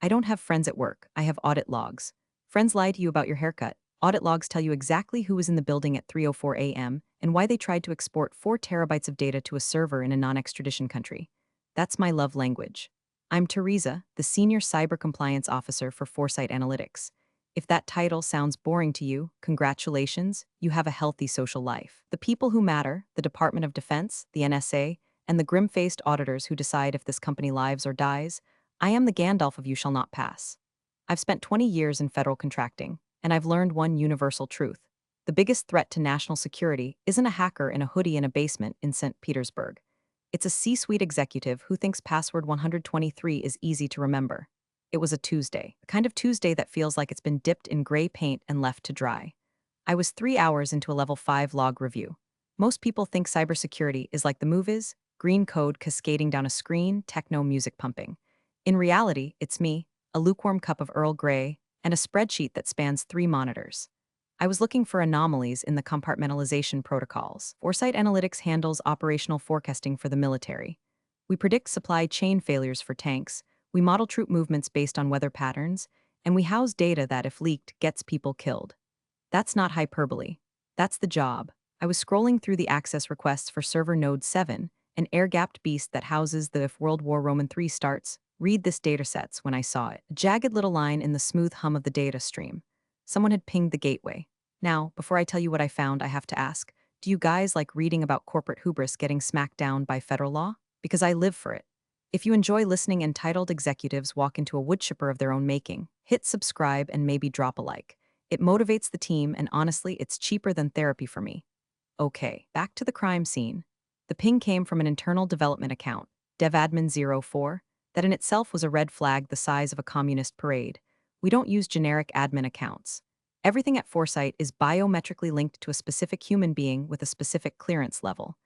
I don't have friends at work, I have audit logs. Friends lie to you about your haircut. Audit logs tell you exactly who was in the building at 3:04 a.m. and why they tried to export 4 terabytes of data to a server in a non-extradition country. That's my love language. I'm Teresa, the Senior Cyber Compliance Officer for Foresight Analytics. If that title sounds boring to you, congratulations, you have a healthy social life. The people who matter, the Department of Defense, the NSA, and the grim-faced auditors who decide if this company lives or dies, I am the Gandalf of You Shall Not Pass. I've spent 20 years in federal contracting, and I've learned one universal truth. The biggest threat to national security isn't a hacker in a hoodie in a basement in St. Petersburg. It's a C-suite executive who thinks password 123 is easy to remember. It was a Tuesday, the kind of Tuesday that feels like it's been dipped in gray paint and left to dry. I was 3 hours into a level 5 log review. Most people think cybersecurity is like the movies, green code cascading down a screen, techno music pumping. In reality, it's me, a lukewarm cup of Earl Grey, and a spreadsheet that spans 3 monitors. I was looking for anomalies in the compartmentalization protocols. Foresight Analytics handles operational forecasting for the military. We predict supply chain failures for tanks, we model troop movements based on weather patterns, and we house data that, if leaked, gets people killed. That's not hyperbole. That's the job. I was scrolling through the access requests for server node 7, an air-gapped beast that houses the if World War Roman III starts, read this datasets when I saw it. A jagged little line in the smooth hum of the data stream. Someone had pinged the gateway. Now, before I tell you what I found, I have to ask, do you guys like reading about corporate hubris getting smacked down by federal law? Because I live for it. If you enjoy listening entitled executives walk into a woodchipper of their own making, hit subscribe and maybe drop a like. It motivates the team, and honestly, it's cheaper than therapy for me. Okay, back to the crime scene. The ping came from an internal development account, devadmin04, that in itself was a red flag the size of a communist parade. We don't use generic admin accounts. Everything at Foresight is biometrically linked to a specific human being with a specific clearance level.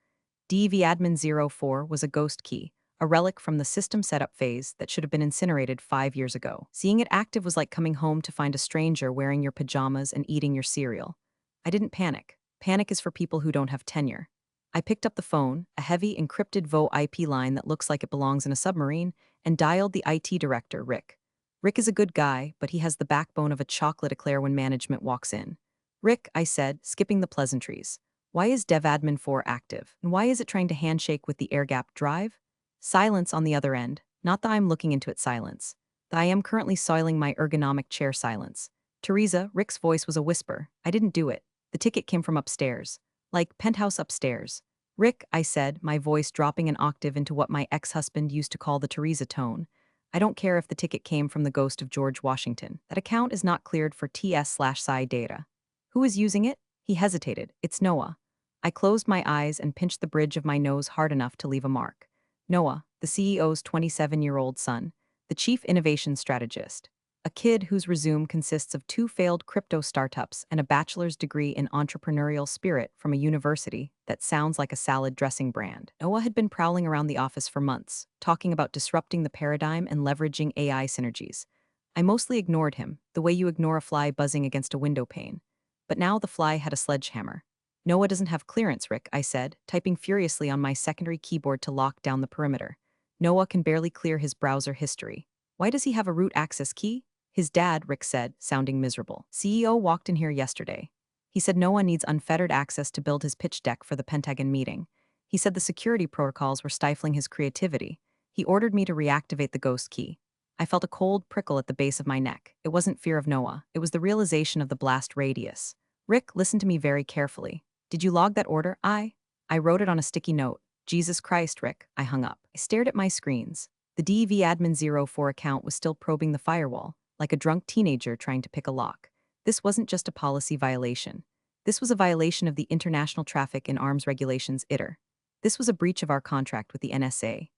devadmin04 was a ghost key, a relic from the system setup phase that should have been incinerated 5 years ago. Seeing it active was like coming home to find a stranger wearing your pajamas and eating your cereal. I didn't panic. Panic is for people who don't have tenure. I picked up the phone, a heavy encrypted VO IP line that looks like it belongs in a submarine, and dialed the IT director, Rick. Rick is a good guy, but he has the backbone of a chocolate eclair when management walks in. Rick, I said, skipping the pleasantries. Why is DevAdmin 4 active? And why is it trying to handshake with the air-gapped drive? Silence on the other end. Not that I'm looking into it silence. That I am currently soiling my ergonomic chair silence. Teresa, Rick's voice was a whisper. I didn't do it. The ticket came from upstairs. Like penthouse upstairs. Rick, I said, my voice dropping an octave into what my ex-husband used to call the Teresa tone. I don't care if the ticket came from the ghost of George Washington. That account is not cleared for TS/PSI data. Who is using it? He hesitated. It's Noah. I closed my eyes and pinched the bridge of my nose hard enough to leave a mark. Noah, the CEO's 27-year-old son, the chief innovation strategist. A kid whose resume consists of 2 failed crypto startups and a bachelor's degree in entrepreneurial spirit from a university that sounds like a salad dressing brand. Noah had been prowling around the office for months, talking about disrupting the paradigm and leveraging AI synergies. I mostly ignored him, the way you ignore a fly buzzing against a window pane. But now the fly had a sledgehammer. Noah doesn't have clearance, Rick, I said, typing furiously on my secondary keyboard to lock down the perimeter. Noah can barely clear his browser history. Why does he have a root access key? His dad, Rick said, sounding miserable. CEO walked in here yesterday. He said Noah needs unfettered access to build his pitch deck for the Pentagon meeting. He said the security protocols were stifling his creativity. He ordered me to reactivate the ghost key. I felt a cold prickle at the base of my neck. It wasn't fear of Noah. It was the realization of the blast radius. Rick, listen to me very carefully. Did you log that order? I wrote it on a sticky note. Jesus Christ, Rick. I hung up. I stared at my screens. The devadmin04 account was still probing the firewall, like a drunk teenager trying to pick a lock. This wasn't just a policy violation. This was a violation of the International Traffic in Arms Regulations ITAR. This was a breach of our contract with the NSA.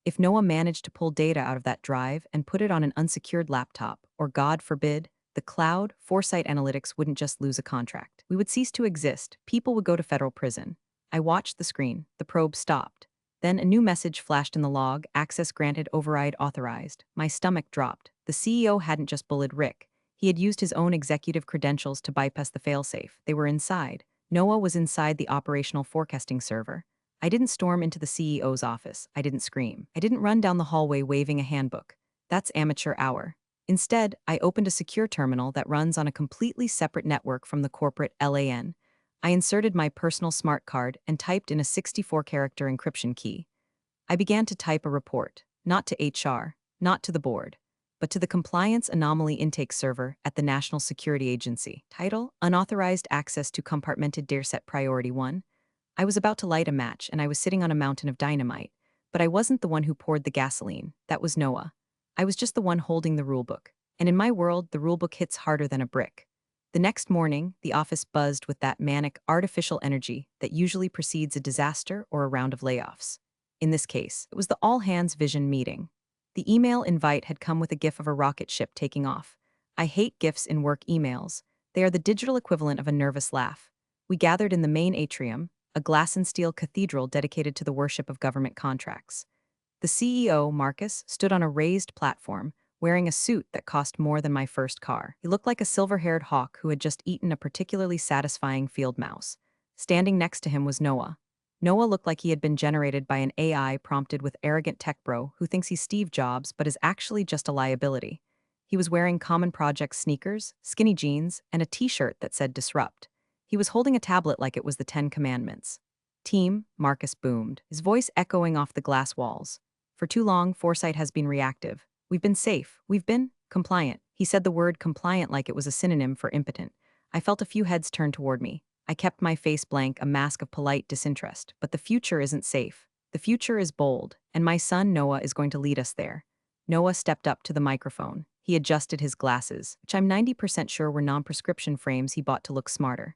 If Noah managed to pull data out of that drive and put it on an unsecured laptop, or God forbid, the cloud, Foresight Analytics wouldn't just lose a contract. We would cease to exist. People would go to federal prison. I watched the screen. The probe stopped. Then a new message flashed in the log, access granted, override authorized. My stomach dropped. The CEO hadn't just bullied Rick. He had used his own executive credentials to bypass the failsafe. They were inside. Noah was inside the operational forecasting server. I didn't storm into the CEO's office. I didn't scream. I didn't run down the hallway waving a handbook. That's amateur hour. Instead, I opened a secure terminal that runs on a completely separate network from the corporate LAN. I inserted my personal smart card and typed in a 64-character encryption key. I began to type a report, not to HR, not to the board, but to the Compliance Anomaly Intake Server at the National Security Agency. Title: Unauthorized Access to Compartmented Dataset Priority 1. I was about to light a match and I was sitting on a mountain of dynamite, but I wasn't the one who poured the gasoline. That was Noah. I was just the one holding the rulebook. And in my world, the rulebook hits harder than a brick. The next morning, the office buzzed with that manic, artificial energy that usually precedes a disaster or a round of layoffs. In this case, it was the all-hands vision meeting. The email invite had come with a gif of a rocket ship taking off. I hate gifs in work emails. They are the digital equivalent of a nervous laugh. We gathered in the main atrium, a glass and steel cathedral dedicated to the worship of government contracts. The CEO, Marcus, stood on a raised platform, wearing a suit that cost more than my first car. He looked like a silver-haired hawk who had just eaten a particularly satisfying field mouse. Standing next to him was Noah. Noah looked like he had been generated by an AI prompted with arrogant tech bro who thinks he's Steve Jobs but is actually just a liability. He was wearing Common Project sneakers, skinny jeans, and a t-shirt that said Disrupt. He was holding a tablet like it was the Ten Commandments. Team, Marcus boomed, his voice echoing off the glass walls. For too long, Foresight has been reactive. We've been safe. We've been compliant. He said the word compliant like it was a synonym for impotent. I felt a few heads turn toward me. I kept my face blank, a mask of polite disinterest. But the future isn't safe. The future is bold, and my son Noah is going to lead us there. Noah stepped up to the microphone. He adjusted his glasses, which I'm 90% sure were non-prescription frames he bought to look smarter.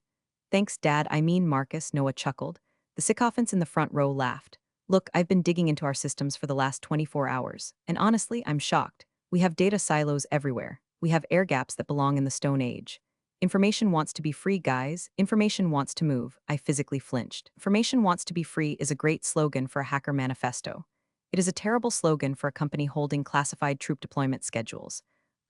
Thanks, Dad, I mean Marcus, Noah chuckled. The sycophants in the front row laughed. Look, I've been digging into our systems for the last 24 hours, and honestly, I'm shocked. We have data silos everywhere. We have air gaps that belong in the Stone Age. Information wants to be free, guys. Information wants to move. I physically flinched. Information wants to be free is a great slogan for a hacker manifesto. It is a terrible slogan for a company holding classified troop deployment schedules.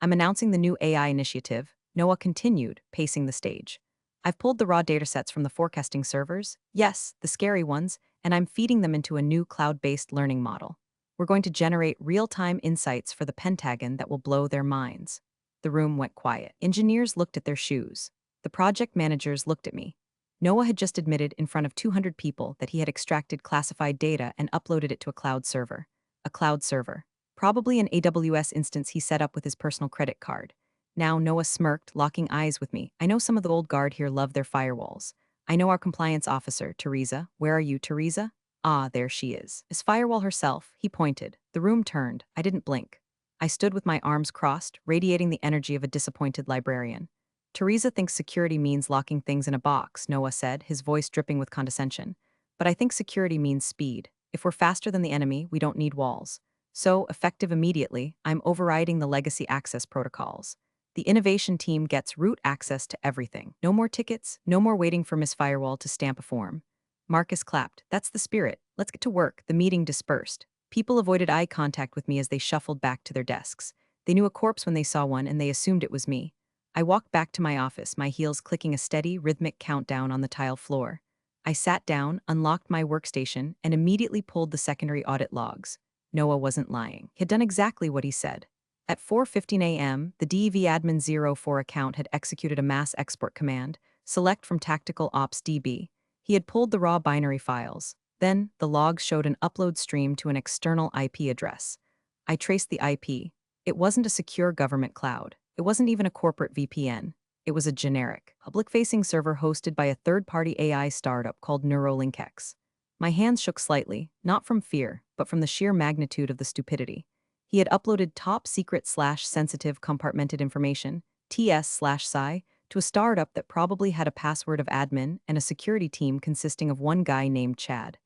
I'm announcing the new AI initiative, Noah continued, pacing the stage. I've pulled the raw datasets from the forecasting servers, yes, the scary ones, and I'm feeding them into a new cloud-based learning model. We're going to generate real-time insights for the Pentagon that will blow their minds. The room went quiet. Engineers looked at their shoes. The project managers looked at me. Noah had just admitted in front of 200 people that he had extracted classified data and uploaded it to a cloud server. A cloud server. Probably an AWS instance he set up with his personal credit card. Now Noah smirked, locking eyes with me. I know some of the old guard here love their firewalls. I know our compliance officer, Teresa. Where are you, Teresa? Ah, there she is. As Firewall herself, he pointed. The room turned. I didn't blink. I stood with my arms crossed, radiating the energy of a disappointed librarian. Teresa thinks security means locking things in a box, Noah said, his voice dripping with condescension. But I think security means speed. If we're faster than the enemy, we don't need walls. So, effective immediately, I'm overriding the legacy access protocols. The innovation team gets root access to everything. No more tickets, no more waiting for Miss Firewall to stamp a form. Marcus clapped. That's the spirit. Let's get to work. The meeting dispersed. People avoided eye contact with me as they shuffled back to their desks. They knew a corpse when they saw one, and they assumed it was me. I walked back to my office, my heels clicking a steady, rhythmic countdown on the tile floor. I sat down, unlocked my workstation, and immediately pulled the secondary audit logs. Noah wasn't lying. He had done exactly what he said. At 4:15 a.m., the DEV-admin04 account had executed a mass export command, select from Tactical Ops DB. He had pulled the raw binary files. Then, the logs showed an upload stream to an external IP address. I traced the IP. It wasn't a secure government cloud. It wasn't even a corporate VPN. It was a generic, public-facing server hosted by a third-party AI startup called NeuroLinkX. My hands shook slightly, not from fear, but from the sheer magnitude of the stupidity. He had uploaded top-secret/sensitive compartmented information, TS/SCI, to a startup that probably had a password of admin and a security team consisting of one guy named Chad.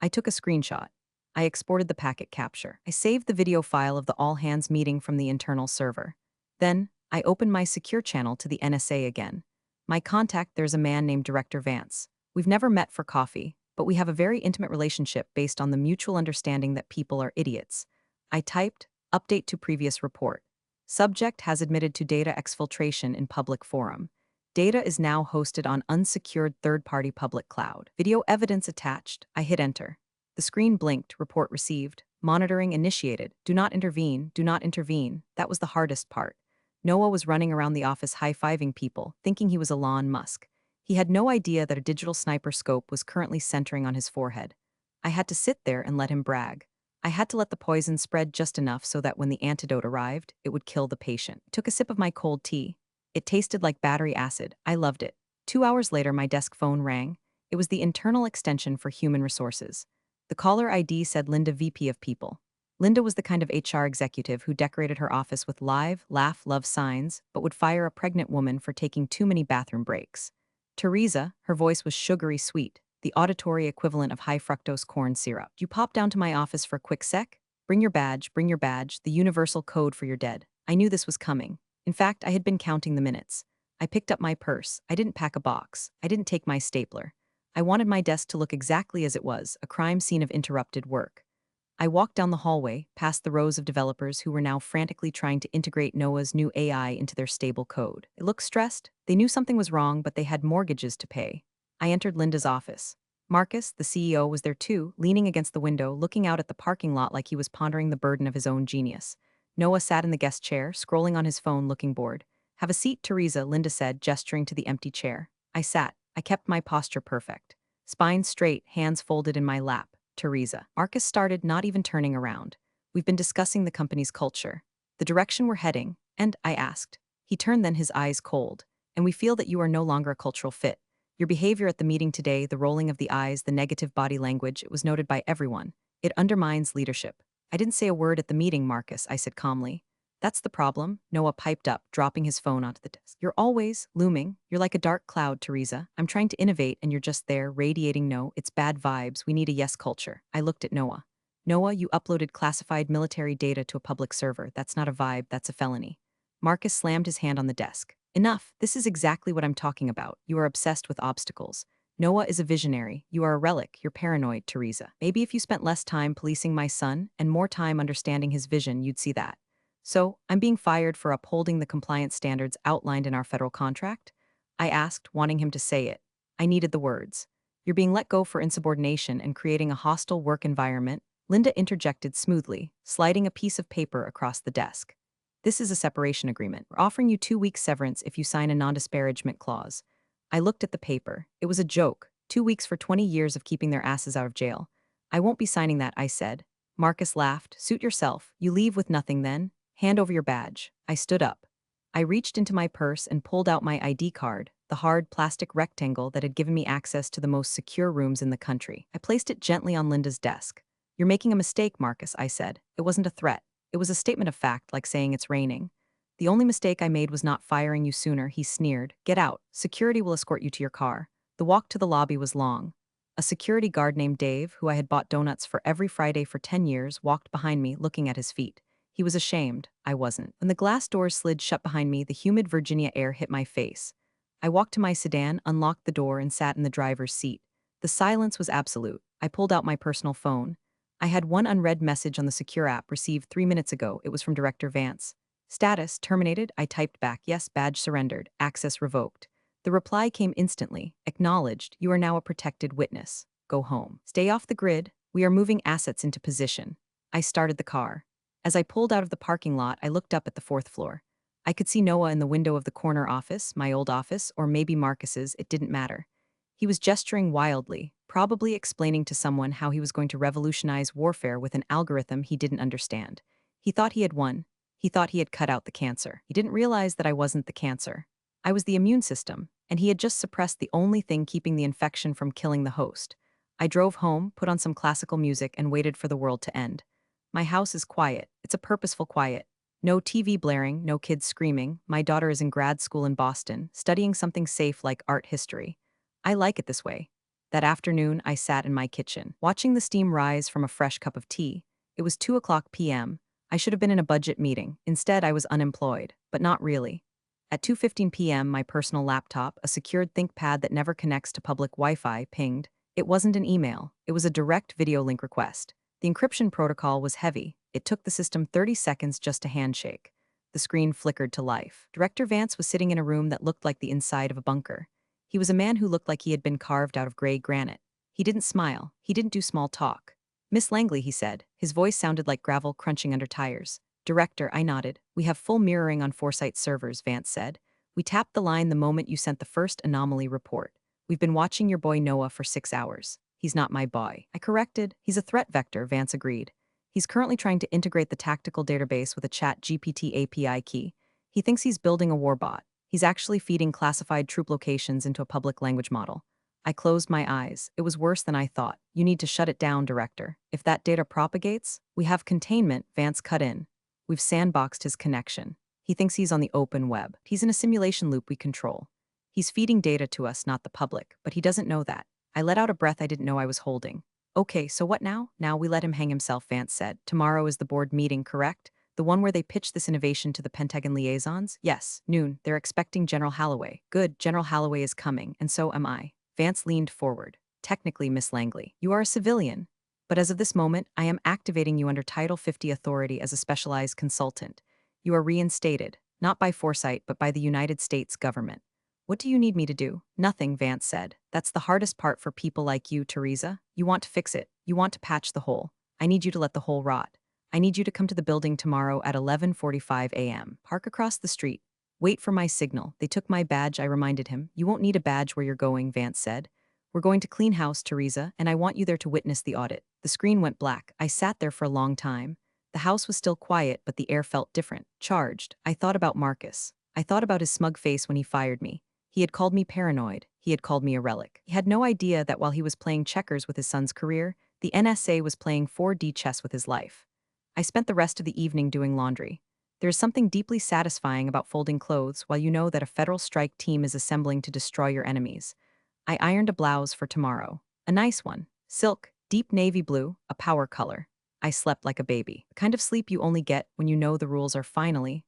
I took a screenshot. I exported the packet capture. I saved the video file of the all-hands meeting from the internal server. Then, I opened my secure channel to the NSA again. My contact, there's a man named Director Vance. We've never met for coffee, but we have a very intimate relationship based on the mutual understanding that people are idiots. I typed, update to previous report. Subject has admitted to data exfiltration in public forum. Data is now hosted on unsecured third-party public cloud. Video evidence attached. I hit enter. The screen blinked, report received. Monitoring initiated. Do not intervene, do not intervene. That was the hardest part. Noah was running around the office high-fiving people, thinking he was Elon Musk. He had no idea that a digital sniper scope was currently centering on his forehead. I had to sit there and let him brag. I had to let the poison spread just enough so that when the antidote arrived, it would kill the patient. I took a sip of my cold tea. It tasted like battery acid. I loved it. 2 hours later, my desk phone rang. It was the internal extension for human resources. The caller ID said Linda, VP of People. Linda was the kind of HR executive who decorated her office with live, laugh, love signs, but would fire a pregnant woman for taking too many bathroom breaks. Teresa, her voice was sugary sweet, the auditory equivalent of high fructose corn syrup. You pop down to my office for a quick sec? Bring your badge, the universal code for your dead. I knew this was coming. In fact, I had been counting the minutes. I picked up my purse. I didn't pack a box. I didn't take my stapler. I wanted my desk to look exactly as it was, a crime scene of interrupted work. I walked down the hallway, past the rows of developers who were now frantically trying to integrate Noah's new AI into their stable code. They looked stressed. They knew something was wrong, but they had mortgages to pay. I entered Linda's office. Marcus, the CEO, was there too, leaning against the window, looking out at the parking lot like he was pondering the burden of his own genius. Noah sat in the guest chair, scrolling on his phone, looking bored. Have a seat, Teresa, Linda said, gesturing to the empty chair. I sat. I kept my posture perfect. Spine straight, hands folded in my lap. Teresa. Marcus started, not even turning around. We've been discussing the company's culture, the direction we're heading, and I asked. He turned, then his eyes cold. And we feel that you are no longer a cultural fit. Your behavior at the meeting today, the rolling of the eyes, the negative body language, it was noted by everyone. It undermines leadership. I didn't say a word at the meeting, Marcus, I said calmly. That's the problem, Noah piped up, dropping his phone onto the desk. You're always looming. You're like a dark cloud, Teresa. I'm trying to innovate and you're just there, radiating no, it's bad vibes, we need a yes culture. I looked at Noah. Noah, you uploaded classified military data to a public server. That's not a vibe, that's a felony. Marcus slammed his hand on the desk. Enough, this is exactly what I'm talking about. You are obsessed with obstacles. Noah is a visionary. You are a relic. You're paranoid, Teresa. Maybe if you spent less time policing my son and more time understanding his vision, you'd see that. So, I'm being fired for upholding the compliance standards outlined in our federal contract? I asked, wanting him to say it. I needed the words. You're being let go for insubordination and creating a hostile work environment, Linda interjected smoothly, sliding a piece of paper across the desk. This is a separation agreement. We're offering you 2 weeks severance if you sign a non-disparagement clause. I looked at the paper. It was a joke. 2 weeks for 20 years of keeping their asses out of jail. I won't be signing that, I said. Marcus laughed. Suit yourself. You leave with nothing then? Hand over your badge. I stood up. I reached into my purse and pulled out my ID card, the hard plastic rectangle that had given me access to the most secure rooms in the country. I placed it gently on Linda's desk. You're making a mistake, Marcus, I said. It wasn't a threat. It was a statement of fact, like saying it's raining. The only mistake I made was not firing you sooner, he sneered. Get out. Security will escort you to your car. The walk to the lobby was long. A security guard named Dave, who I had bought donuts for every Friday for 10 years, walked behind me, looking at his feet. He was ashamed. I wasn't. When the glass doors slid shut behind me, the humid Virginia air hit my face. I walked to my sedan, unlocked the door, and sat in the driver's seat. The silence was absolute. I pulled out my personal phone. I had one unread message on the secure app received 3 minutes ago. It was from Director Vance. Status, terminated. I typed back, yes, badge surrendered, access revoked. The reply came instantly. Acknowledged, you are now a protected witness. Go home. Stay off the grid. We are moving assets into position. I started the car. As I pulled out of the parking lot, I looked up at the 4th floor. I could see Noah in the window of the corner office, my old office, or maybe Marcus's, it didn't matter. He was gesturing wildly, probably explaining to someone how he was going to revolutionize warfare with an algorithm he didn't understand. He thought he had won. He thought he had cut out the cancer. He didn't realize that I wasn't the cancer. I was the immune system, and he had just suppressed the only thing keeping the infection from killing the host. I drove home, put on some classical music, and waited for the world to end. My house is quiet. It's a purposeful quiet. No TV blaring, no kids screaming. My daughter is in grad school in Boston, studying something safe like art history. I like it this way. That afternoon, I sat in my kitchen, watching the steam rise from a fresh cup of tea. It was 2 p.m. I should have been in a budget meeting. Instead, I was unemployed, but not really. At 2:15 p.m., my personal laptop, a secured ThinkPad that never connects to public Wi-Fi, pinged. It wasn't an email. It was a direct video link request. The encryption protocol was heavy. It took the system 30 seconds just to handshake. The screen flickered to life. Director Vance was sitting in a room that looked like the inside of a bunker. He was a man who looked like he had been carved out of gray granite. He didn't smile. He didn't do small talk. Miss Langley, he said. His voice sounded like gravel crunching under tires. Director, I nodded. We have full mirroring on Foresight servers, Vance said. We tapped the line the moment you sent the first anomaly report. We've been watching your boy Noah for 6 hours. He's not my boy. I corrected. He's a threat vector, Vance agreed. He's currently trying to integrate the tactical database with a chat GPT API key. He thinks he's building a warbot. He's actually feeding classified troop locations into a public language model. I closed my eyes. It was worse than I thought. You need to shut it down, Director. If that data propagates, we have containment, Vance cut in. We've sandboxed his connection. He thinks he's on the open web. He's in a simulation loop we control. He's feeding data to us, not the public, but he doesn't know that. I let out a breath I didn't know I was holding. Okay, so what now? Now we let him hang himself, Vance said. Tomorrow is the board meeting, correct? The one where they pitch this innovation to the Pentagon liaisons? Yes, noon. They're expecting General Holloway. Good, General Holloway is coming, and so am I. Vance leaned forward. Technically, Miss Langley, you are a civilian. But as of this moment, I am activating you under Title 50 authority as a specialized consultant. You are reinstated, not by Foresight, but by the United States government. What do you need me to do? Nothing, Vance said. That's the hardest part for people like you, Teresa. You want to fix it. You want to patch the hole. I need you to let the hole rot. I need you to come to the building tomorrow at 11:45 a.m. Park across the street. Wait for my signal. They took my badge, I reminded him. You won't need a badge where you're going, Vance said. We're going to clean house, Teresa, and I want you there to witness the audit. The screen went black. I sat there for a long time. The house was still quiet, but the air felt different, charged. I thought about Marcus. I thought about his smug face when he fired me. He had called me paranoid. He had called me a relic. He had no idea that while he was playing checkers with his son's career, the NSA was playing 4D chess with his life. I spent the rest of the evening doing laundry. There is something deeply satisfying about folding clothes while you know that a federal strike team is assembling to destroy your enemies. I ironed a blouse for tomorrow. A nice one. Silk, deep navy blue, a power color. I slept like a baby. The kind of sleep you only get when you know the rules are finally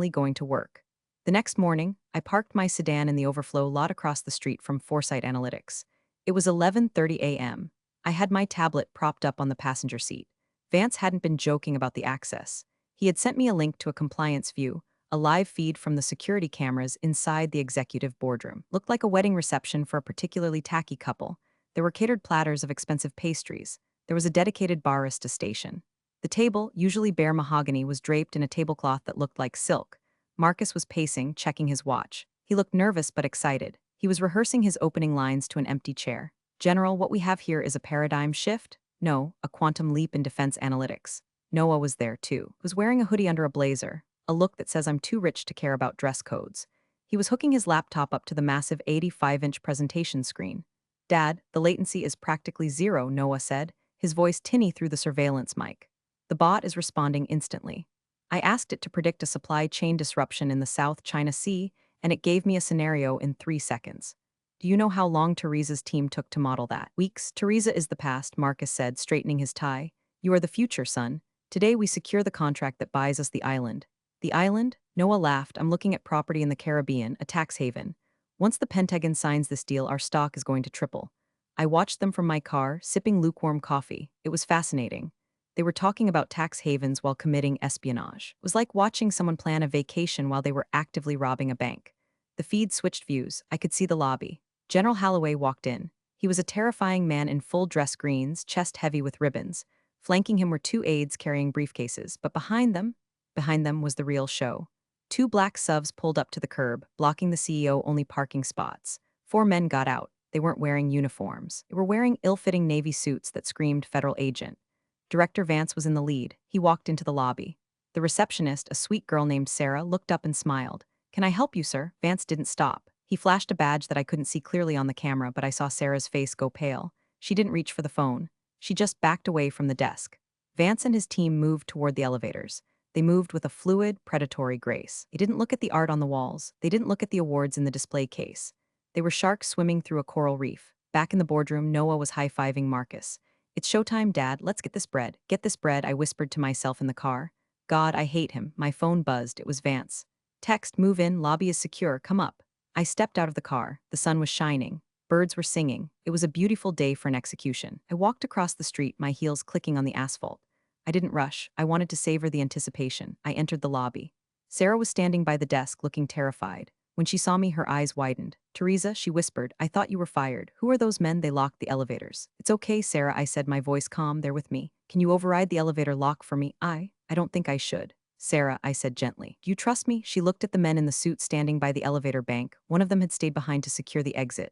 going to work. The next morning, I parked my sedan in the overflow lot across the street from Foresight Analytics. It was 11:30 a.m. I had my tablet propped up on the passenger seat. Vance hadn't been joking about the access. He had sent me a link to a compliance view, a live feed from the security cameras inside the executive boardroom. Looked like a wedding reception for a particularly tacky couple. There were catered platters of expensive pastries. There was a dedicated barista station. The table, usually bare mahogany, was draped in a tablecloth that looked like silk. Marcus was pacing, checking his watch. He looked nervous but excited. He was rehearsing his opening lines to an empty chair. General, what we have here is a paradigm shift? No, a quantum leap in defense analytics. Noah was there too. He was wearing a hoodie under a blazer, a look that says I'm too rich to care about dress codes. He was hooking his laptop up to the massive 85-inch presentation screen. Dad, the latency is practically zero, Noah said, his voice tinny through the surveillance mic. The bot is responding instantly. I asked it to predict a supply chain disruption in the South China Sea, and it gave me a scenario in 3 seconds. Do you know how long Teresa's team took to model that? Weeks. Teresa is the past, Marcus said, straightening his tie. You are the future, son. Today we secure the contract that buys us the island. The island? Noah laughed. I'm looking at property in the Caribbean, a tax haven. Once the Pentagon signs this deal, our stock is going to triple. I watched them from my car, sipping lukewarm coffee. It was fascinating. They were talking about tax havens while committing espionage. It was like watching someone plan a vacation while they were actively robbing a bank. The feed switched views. I could see the lobby. General Holloway walked in. He was a terrifying man in full dress greens, chest heavy with ribbons. Flanking him were 2 aides carrying briefcases, but behind them was the real show. 2 black SUVs pulled up to the curb, blocking the CEO-only parking spots. 4 men got out. They weren't wearing uniforms. They were wearing ill-fitting Navy suits that screamed federal agent. Director Vance was in the lead. He walked into the lobby. The receptionist, a sweet girl named Sarah, looked up and smiled. Can I help you, sir? Vance didn't stop. He flashed a badge that I couldn't see clearly on the camera, but I saw Sarah's face go pale. She didn't reach for the phone. She just backed away from the desk. Vance and his team moved toward the elevators. They moved with a fluid, predatory grace. They didn't look at the art on the walls. They didn't look at the awards in the display case. They were sharks swimming through a coral reef. Back in the boardroom, Noah was high-fiving Marcus. It's showtime, Dad. Let's get this bread. Get this bread, I whispered to myself in the car. God, I hate him. My phone buzzed. It was Vance. Text, move in, lobby is secure, come up. I stepped out of the car. The sun was shining. Birds were singing. It was a beautiful day for an execution. I walked across the street, my heels clicking on the asphalt. I didn't rush. I wanted to savor the anticipation. I entered the lobby. Sarah was standing by the desk, looking terrified. When she saw me, her eyes widened. Teresa, she whispered, I thought you were fired. Who are those men? They locked the elevators. It's okay, Sarah, I said, my voice calm. They're with me. Can you override the elevator lock for me? I don't think I should. Sarah, I said gently. Do you trust me? She looked at the men in the suit standing by the elevator bank. One of them had stayed behind to secure the exit.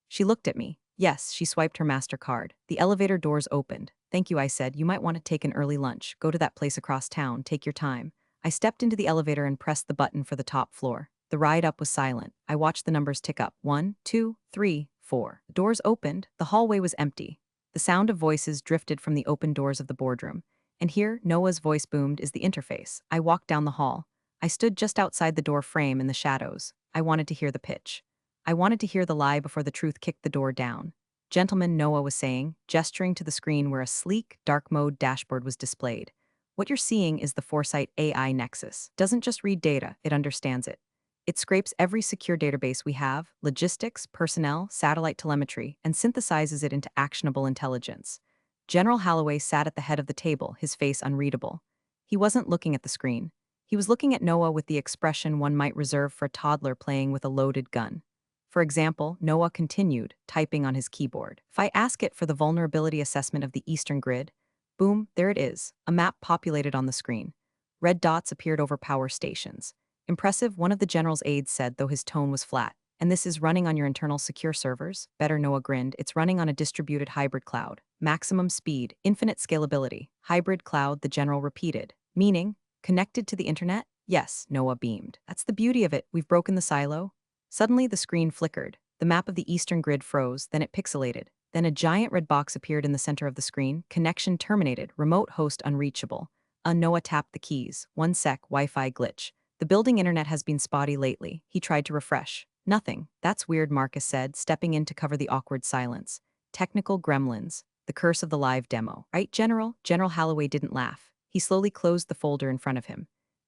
She looked at me. Yes, she swiped her MasterCard. The elevator doors opened. Thank you, I said. You might want to take an early lunch. Go to that place across town. Take your time. I stepped into the elevator and pressed the button for the top floor. The ride up was silent. I watched the numbers tick up. 1, 2, 3, 4. The doors opened. The hallway was empty. The sound of voices drifted from the open doors of the boardroom. And here, Noah's voice boomed, is the interface. I walked down the hall. I stood just outside the door frame in the shadows. I wanted to hear the pitch. I wanted to hear the lie before the truth kicked the door down. Gentlemen, Noah was saying, gesturing to the screen where a sleek, dark mode dashboard was displayed. What you're seeing is the Foresight AI Nexus. Doesn't just read data, it understands it. It scrapes every secure database we have, logistics, personnel, satellite telemetry, and synthesizes it into actionable intelligence. General Holloway sat at the head of the table, his face unreadable. He wasn't looking at the screen. He was looking at Noah with the expression one might reserve for a toddler playing with a loaded gun. For example, Noah continued, typing on his keyboard. If I ask it for the vulnerability assessment of the Eastern Grid, boom, there it is. A map populated on the screen. Red dots appeared over power stations. Impressive, one of the general's aides said, though his tone was flat. And this is running on your internal secure servers? Better, Noah grinned. It's running on a distributed hybrid cloud. Maximum speed, infinite scalability. Hybrid cloud, the general repeated. Meaning, connected to the internet? Yes, Noah beamed. That's the beauty of it. We've broken the silo. Suddenly, the screen flickered. The map of the Eastern Grid froze, then it pixelated. Then a giant red box appeared in the center of the screen. Connection terminated. Remote host unreachable. Noah tapped the keys. 1 sec, Wi-Fi glitch. The building internet has been spotty lately. He tried to refresh. Nothing. That's weird, Marcus said, stepping in to cover the awkward silence. Technical gremlins. The curse of the live demo. Right, General? General Holloway didn't laugh. He slowly closed the folder in front of him.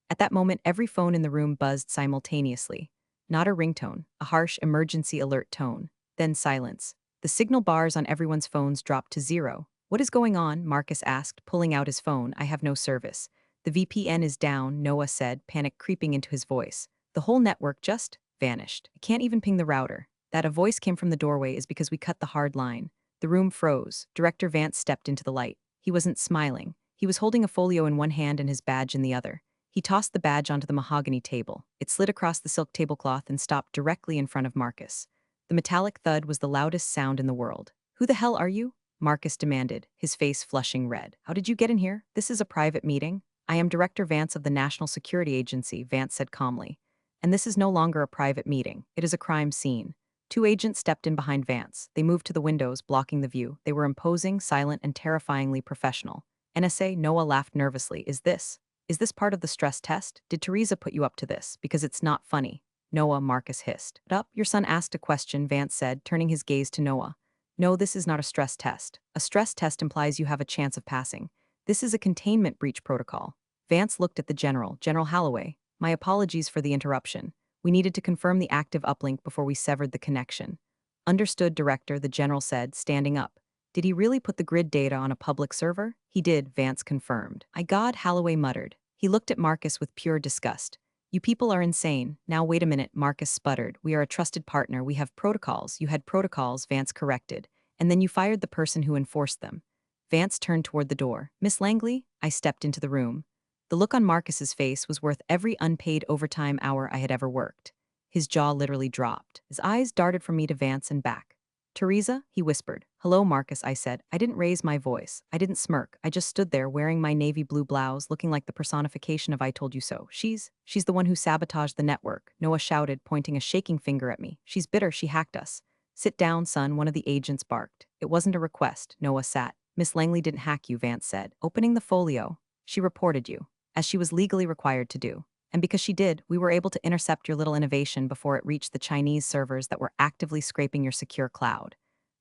At that moment, every phone in the room buzzed simultaneously. Not a ringtone, a harsh emergency alert tone. Then silence. The signal bars on everyone's phones dropped to 0. What is going on? Marcus asked, pulling out his phone. I have no service. The VPN is down, Noah said, panic creeping into his voice. The whole network just vanished. I can't even ping the router. That a voice came from the doorway is because we cut the hard line. The room froze. Director Vance stepped into the light. He wasn't smiling. He was holding a folio in one hand and his badge in the other. He tossed the badge onto the mahogany table. It slid across the silk tablecloth and stopped directly in front of Marcus. The metallic thud was the loudest sound in the world. Who the hell are you? Marcus demanded, his face flushing red. How did you get in here? This is a private meeting. I am Director Vance of the National Security Agency, Vance said calmly. And this is no longer a private meeting. It is a crime scene. 2 agents stepped in behind Vance. They moved to the windows, blocking the view. They were imposing, silent, and terrifyingly professional. NSA, Noah laughed nervously. Is this part of the stress test? Did Teresa put you up to this? Because it's not funny. Noah, Marcus hissed. Up, your son asked a question, Vance said, turning his gaze to Noah. No, this is not a stress test. A stress test implies you have a chance of passing. This is a containment breach protocol. Vance looked at the general, General Holloway. My apologies for the interruption. We needed to confirm the active uplink before we severed the connection. Understood, Director, the general said, standing up. Did he really put the grid data on a public server? He did, Vance confirmed. God, Holloway muttered. He looked at Marcus with pure disgust. You people are insane. Now wait a minute, Marcus sputtered. We are a trusted partner. We have protocols. You had protocols, Vance corrected. And then you fired the person who enforced them. Vance turned toward the door. Miss Langley? I stepped into the room. The look on Marcus's face was worth every unpaid overtime hour I had ever worked. His jaw literally dropped. His eyes darted from me to Vance and back. Teresa, he whispered. Hello, Marcus, I said. I didn't raise my voice. I didn't smirk. I just stood there wearing my navy blue blouse, looking like the personification of I told you so. She's the one who sabotaged the network, Noah shouted, pointing a shaking finger at me. She's bitter, she hacked us. Sit down, son, one of the agents barked. It wasn't a request, Noah sat. Miss Langley didn't hack you, Vance said. Opening the folio, she reported you, as she was legally required to do. And because she did, we were able to intercept your little innovation before it reached the Chinese servers that were actively scraping your secure cloud.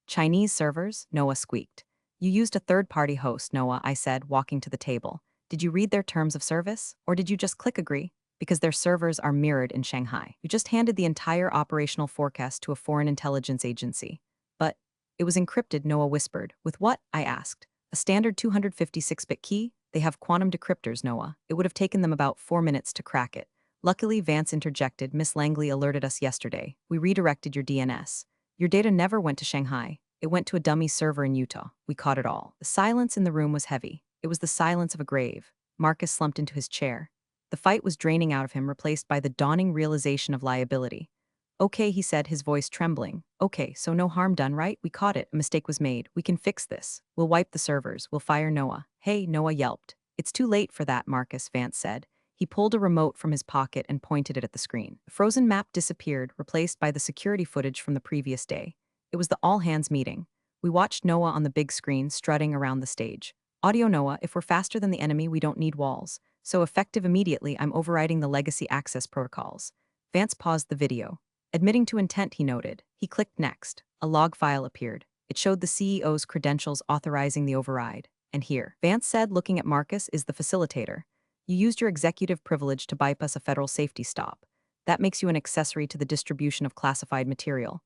Chinese servers? Noah squeaked. You used a third-party host, Noah, I said, walking to the table. Did you read their terms of service? Or did you just click agree? Because their servers are mirrored in Shanghai. You just handed the entire operational forecast to a foreign intelligence agency. But it was encrypted, Noah whispered. With what? I asked. A standard 256-bit key? They have quantum decryptors, Noah. It would have taken them about 4 minutes to crack it. Luckily, Vance interjected. Miss Langley alerted us yesterday. We redirected your DNS. Your data never went to Shanghai. It went to a dummy server in Utah. We caught it all. The silence in the room was heavy. It was the silence of a grave. Marcus slumped into his chair. The fight was draining out of him, replaced by the dawning realization of liability. Okay, he said, his voice trembling. Okay, so no harm done, right? We caught it. A mistake was made. We can fix this. We'll wipe the servers. We'll fire Noah. Hey, Noah yelped. It's too late for that, Marcus, Vance said. He pulled a remote from his pocket and pointed it at the screen. The frozen map disappeared, replaced by the security footage from the previous day. It was the all-hands meeting. We watched Noah on the big screen, strutting around the stage. Audio Noah, if we're faster than the enemy, we don't need walls. So effective immediately, I'm overriding the legacy access protocols. Vance paused the video. Admitting to intent, he noted. He clicked next. A log file appeared. It showed the CEO's credentials authorizing the override. And here, Vance said, looking at Marcus, is the facilitator. You used your executive privilege to bypass a federal safety stop. That makes you an accessory to the distribution of classified material.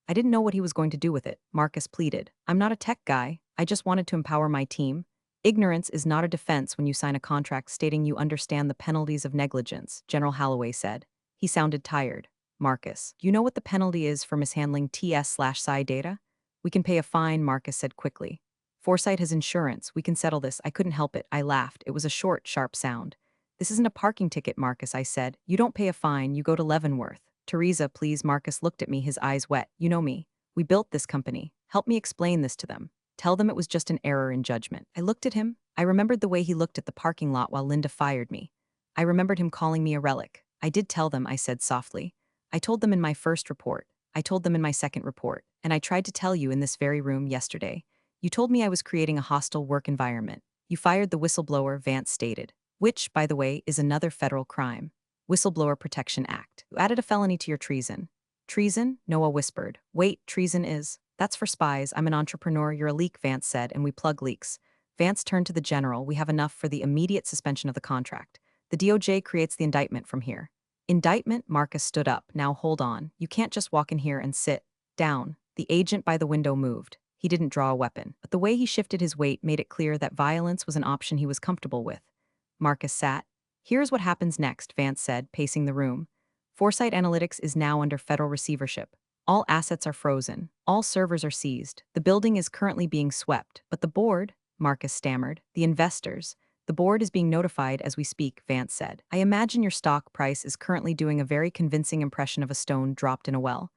I didn't know what he was going to do with it, Marcus pleaded. I'm not a tech guy. I just wanted to empower my team. Ignorance is not a defense when you sign a contract stating you understand the penalties of negligence, General Holloway said. He sounded tired. Marcus, do you know what the penalty is for mishandling TS/PSI data? We can pay a fine, Marcus said quickly. Foresight has insurance. We can settle this. I couldn't help it. I laughed. It was a short, sharp sound. This isn't a parking ticket, Marcus, I said. You don't pay a fine. You go to Leavenworth. Teresa, please. Marcus looked at me, his eyes wet. You know me. We built this company. Help me explain this to them. Tell them it was just an error in judgment. I looked at him. I remembered the way he looked at the parking lot while Linda fired me. I remembered him calling me a relic. I did tell them, I said softly. I told them in my first report. I told them in my second report. And I tried to tell you in this very room yesterday. You told me I was creating a hostile work environment. You fired the whistleblower, Vance stated. Which, by the way, is another federal crime. Whistleblower Protection Act. You added a felony to your treason. Treason? Noah whispered. Wait, treason is? That's for spies. I'm an entrepreneur. You're a leak, Vance said, and we plug leaks. Vance turned to the general. We have enough for the immediate suspension of the contract. The DOJ creates the indictment from here. Indictment? Marcus stood up. Now hold on. You can't just walk in here and sit down. The agent by the window moved. He didn't draw a weapon, but the way he shifted his weight made it clear that violence was an option he was comfortable with. Marcus sat. Here's what happens next, Vance said, pacing the room. Foresight Analytics is now under federal receivership. All assets are frozen. All servers are seized. The building is currently being swept, but the board, Marcus stammered, the investors, the board is being notified as we speak, Vance said. I imagine your stock price is currently doing a very convincing impression of a stone dropped in a well.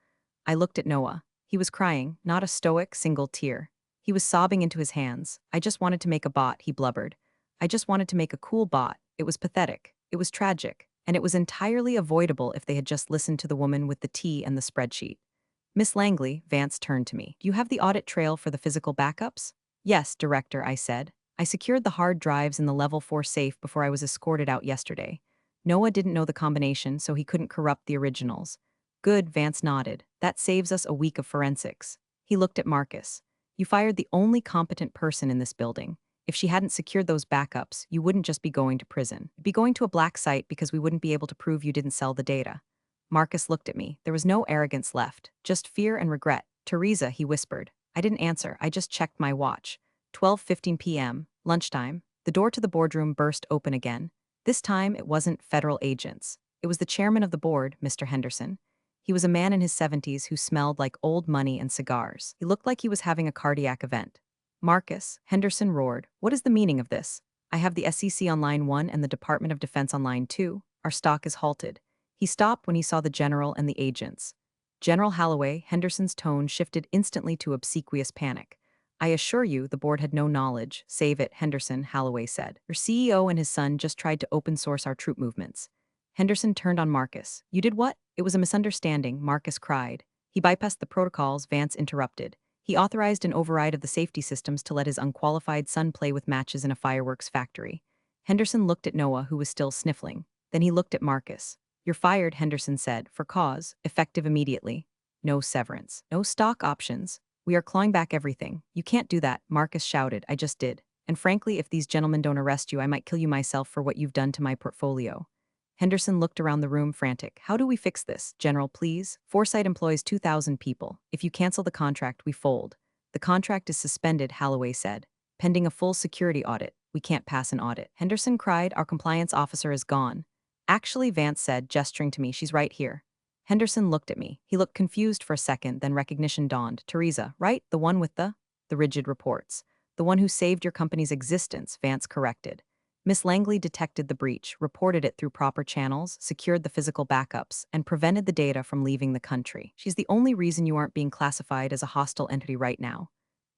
I looked at Noah. He was crying, not a stoic, single tear. He was sobbing into his hands. I just wanted to make a bot, he blubbered. I just wanted to make a cool bot. It was pathetic. It was tragic. And it was entirely avoidable if they had just listened to the woman with the tea and the spreadsheet. Miss Langley, Vance turned to me. Do you have the audit trail for the physical backups? Yes, Director, I said. I secured the hard drives in the Level 4 safe before I was escorted out yesterday. Noah didn't know the combination, so he couldn't corrupt the originals. Good, Vance nodded. That saves us a week of forensics. He looked at Marcus. You fired the only competent person in this building. If she hadn't secured those backups, you wouldn't just be going to prison. You'd be going to a black site because we wouldn't be able to prove you didn't sell the data. Marcus looked at me. There was no arrogance left, just fear and regret. Teresa, he whispered. I didn't answer. I just checked my watch. 12:15 p.m., lunchtime. The door to the boardroom burst open again. This time, it wasn't federal agents. It was the chairman of the board, Mr. Henderson. He was a man in his 70s who smelled like old money and cigars. He looked like he was having a cardiac event. Marcus, Henderson roared. What is the meaning of this? I have the SEC on line 1 and the Department of Defense on line 2. Our stock is halted. He stopped when he saw the general and the agents. General Holloway, Henderson's tone shifted instantly to obsequious panic. I assure you, the board had no knowledge. Save it, Henderson, Holloway said. Your CEO and his son just tried to open source our troop movements. Henderson turned on Marcus. You did what? It was a misunderstanding, Marcus cried. He bypassed the protocols, Vance interrupted. He authorized an override of the safety systems to let his unqualified son play with matches in a fireworks factory. Henderson looked at Noah, who was still sniffling. Then he looked at Marcus. You're fired, Henderson said, for cause, effective immediately. No severance. No stock options. We are clawing back everything. You can't do that, Marcus shouted. I just did. And frankly, if these gentlemen don't arrest you, I might kill you myself for what you've done to my portfolio. Henderson looked around the room frantic. How do we fix this, General, please? Foresight employs 2,000 people. If you cancel the contract, we fold. The contract is suspended, Holloway said. Pending a full security audit. We can't pass an audit. Henderson cried, our compliance officer is gone. Actually, Vance said, gesturing to me, she's right here. Henderson looked at me. He looked confused for a second, then recognition dawned. Teresa, right? The one with the rigid reports. The one who saved your company's existence, Vance corrected. Miss Langley detected the breach, reported it through proper channels, secured the physical backups, and prevented the data from leaving the country. She's the only reason you aren't being classified as a hostile entity right now.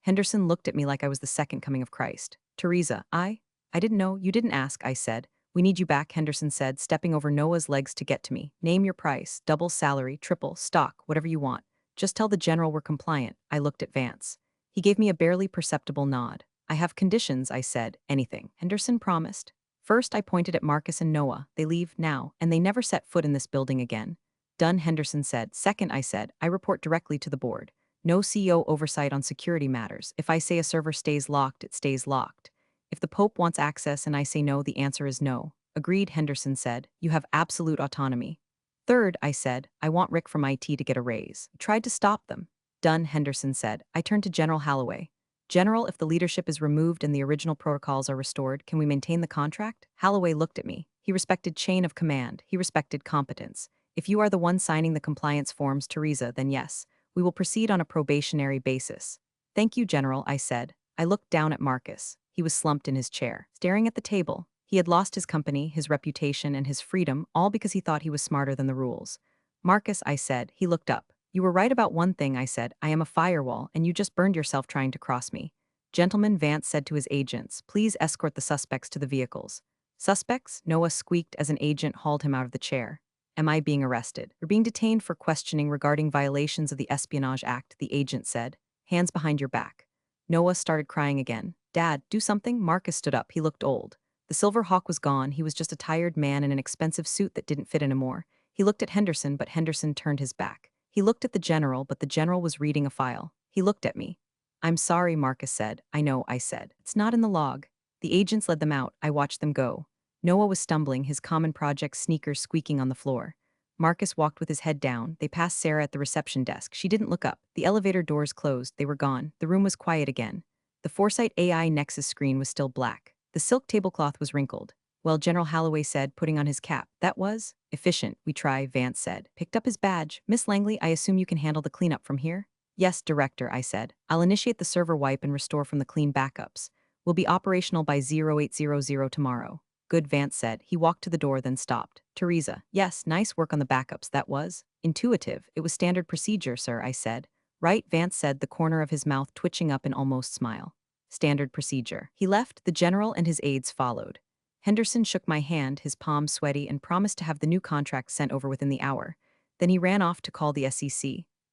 Henderson looked at me like I was the second coming of Christ. Teresa, I didn't know. You didn't ask, I said. We need you back, Henderson said, stepping over Noah's legs to get to me. Name your price, double salary, triple, stock, whatever you want. Just tell the general we're compliant. I looked at Vance. He gave me a barely perceptible nod. I have conditions, I said. Anything. Henderson promised. First, I pointed at Marcus and Noah. They leave now, and they never set foot in this building again. Done, Henderson said. Second, I said, I report directly to the board. No CEO oversight on security matters. If I say a server stays locked, it stays locked. If the Pope wants access and I say no, the answer is no. Agreed, Henderson said. You have absolute autonomy. Third, I said, I want Rick from IT to get a raise. I tried to stop them. Done, Henderson said. I turned to General Holloway. General, if the leadership is removed and the original protocols are restored, can we maintain the contract? Holloway looked at me. He respected chain of command. He respected competence. If you are the one signing the compliance forms, Teresa, then yes. We will proceed on a probationary basis. Thank you, General, I said. I looked down at Marcus. He was slumped in his chair, staring at the table. He had lost his company, his reputation, and his freedom, all because he thought he was smarter than the rules. Marcus, I said. He looked up. You were right about one thing, I said. I am a firewall, and you just burned yourself trying to cross me. Gentleman, Vance said to his agents, please escort the suspects to the vehicles. Suspects? Noah squeaked as an agent hauled him out of the chair. Am I being arrested? You're being detained for questioning regarding violations of the Espionage Act, the agent said. Hands behind your back. Noah started crying again. Dad, do something? Marcus stood up. He looked old. The silver hawk was gone. He was just a tired man in an expensive suit that didn't fit anymore. He looked at Henderson, but Henderson turned his back. He looked at the general, but the general was reading a file. He looked at me. I'm sorry, Marcus said. I know, I said. It's not in the log. The agents led them out. I watched them go. Noah was stumbling, his common project sneakers squeaking on the floor. Marcus walked with his head down. They passed Sarah at the reception desk. She didn't look up. The elevator doors closed. They were gone. The room was quiet again. The Foresight AI Nexus screen was still black. The silk tablecloth was wrinkled. Well, General Holloway said, putting on his cap. That was efficient. We try, Vance said. Picked up his badge. Miss Langley, I assume you can handle the cleanup from here? Yes, Director, I said. I'll initiate the server wipe and restore from the clean backups. We'll be operational by 0800 tomorrow. Good, Vance said. He walked to the door, then stopped. Teresa, yes, nice work on the backups, that was. Intuitive. It was standard procedure, sir, I said. Right, Vance said, the corner of his mouth twitching up in almost smile. Standard procedure. He left, the general and his aides followed. Henderson shook my hand, his palm sweaty, and promised to have the new contract sent over within the hour. Then he ran off to call the SEC.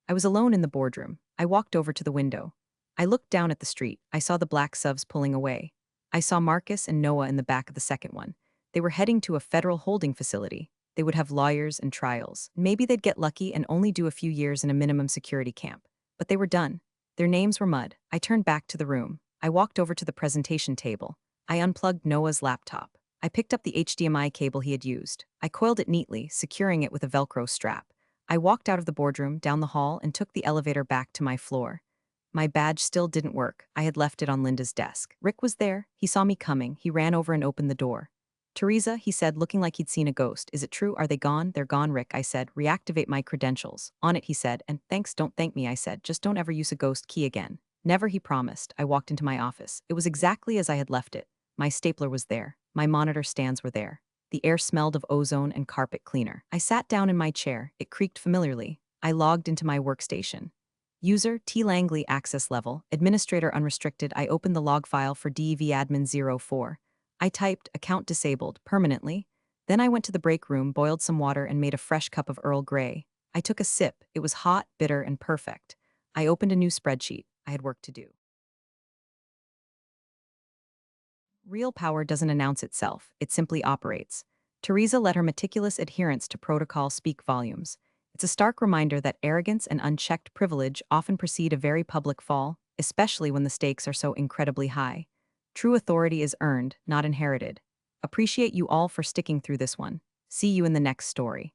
I was alone in the boardroom. I walked over to the window. I looked down at the street. I saw the black SUVs pulling away. I saw Marcus and Noah in the back of the second one. They were heading to a federal holding facility. They would have lawyers and trials. Maybe they'd get lucky and only do a few years in a minimum security camp. But they were done. Their names were mud. I turned back to the room. I walked over to the presentation table. I unplugged Noah's laptop. I picked up the HDMI cable he had used. I coiled it neatly, securing it with a Velcro strap. I walked out of the boardroom, down the hall, and took the elevator back to my floor. My badge still didn't work. I had left it on Linda's desk. Rick was there. He saw me coming. He ran over and opened the door. Teresa, he said, looking like he'd seen a ghost. Is it true? Are they gone? They're gone, Rick, I said. Reactivate my credentials. On it, he said. And thanks, don't thank me, I said. Just don't ever use a ghost key again. Never, he promised. I walked into my office. It was exactly as I had left it. My stapler was there. My monitor stands were there. The air smelled of ozone and carpet cleaner. I sat down in my chair. It creaked familiarly. I logged into my workstation. User T. Langley access level, administrator unrestricted. I opened the log file for DEVadmin04. I typed account disabled permanently. Then I went to the break room, boiled some water, and made a fresh cup of Earl Grey. I took a sip. It was hot, bitter, and perfect. I opened a new spreadsheet. I had work to do. Real power doesn't announce itself, it simply operates. Teresa let her meticulous adherence to protocol speak volumes. It's a stark reminder that arrogance and unchecked privilege often precede a very public fall, especially when the stakes are so incredibly high. True authority is earned, not inherited. Appreciate you all for sticking through this one. See you in the next story.